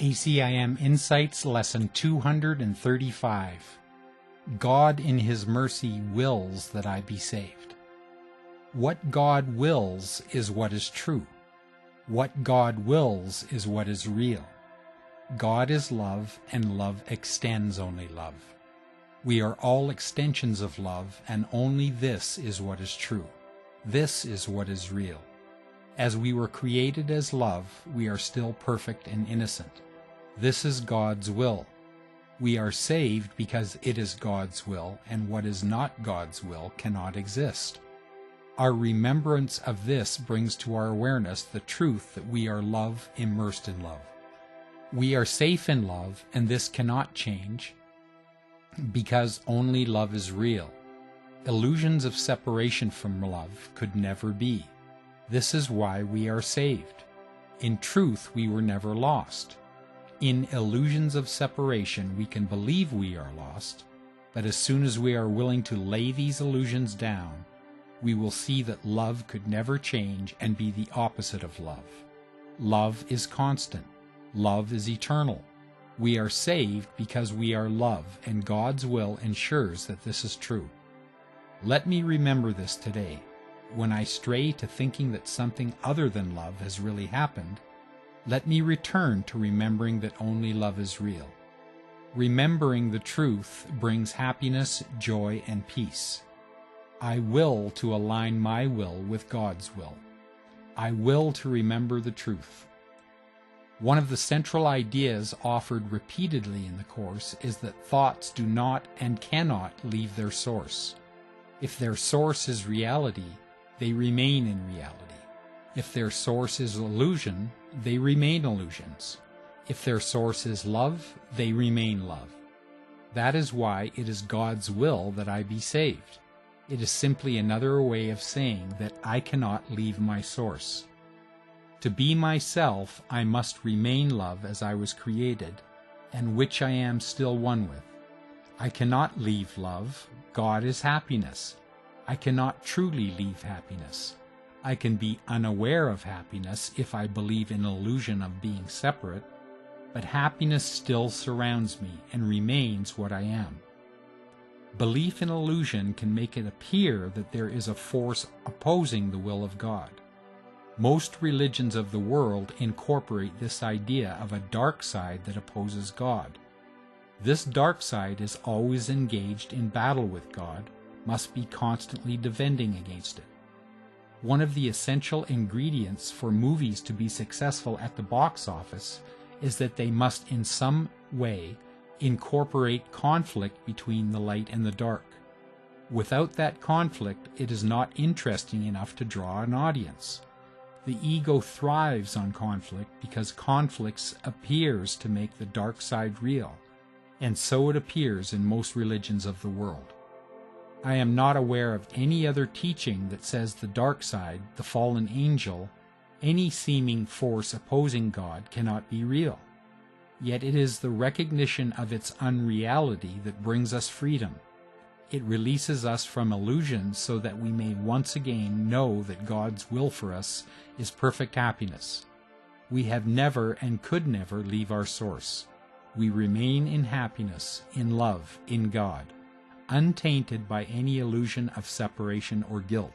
ACIM Insights Lesson 235. God in His mercy wills that I be saved. What God wills is what is true. What God wills is what is real. God is love, and love extends only love. We are all extensions of love, and only this is what is true. This is what is real. As we were created as love, we are still perfect and innocent. This is God's will. We are saved because it is God's will, and what is not God's will cannot exist. Our remembrance of this brings to our awareness the truth that we are love immersed in love. We are safe in love, and this cannot change because only love is real. Illusions of separation from love could never be. This is why we are saved. In truth, we were never lost. In illusions of separation, we can believe we are lost, but as soon as we are willing to lay these illusions down, we will see that love could never change and be the opposite of love. Love is constant. Love is eternal. We are saved because we are love, and God's will ensures that this is true. Let me remember this today. When I stray to thinking that something other than love has really happened, let me return to remembering that only love is real. Remembering the truth brings happiness, joy, and peace. I will to align my will with God's will. I will to remember the truth. One of the central ideas offered repeatedly in the Course is that thoughts do not and cannot leave their source. If their source is reality, they remain in reality. If their source is illusion, they remain illusions. If their source is love, they remain love. That is why it is God's will that I be saved. It is simply another way of saying that I cannot leave my source. To be myself, I must remain love as I was created, and which I am still one with. I cannot leave love. God is happiness. I cannot truly leave happiness. I can be unaware of happiness if I believe in illusion of being separate, but happiness still surrounds me and remains what I am. Belief in illusion can make it appear that there is a force opposing the will of God. Most religions of the world incorporate this idea of a dark side that opposes God. This dark side is always engaged in battle with God, must be constantly defending against it. One of the essential ingredients for movies to be successful at the box office is that they must in some way incorporate conflict between the light and the dark. Without that conflict, it is not interesting enough to draw an audience. The ego thrives on conflict because conflicts appears to make the dark side real, and so it appears in most religions of the world. I am not aware of any other teaching that says the dark side, the fallen angel, any seeming force opposing God cannot be real. Yet it is the recognition of its unreality that brings us freedom. It releases us from illusions so that we may once again know that God's will for us is perfect happiness. We have never and could never leave our source. We remain in happiness, in love, in God, untainted by any illusion of separation or guilt.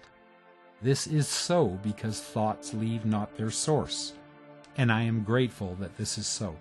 This is so because thoughts leave not their source, and I am grateful that this is so.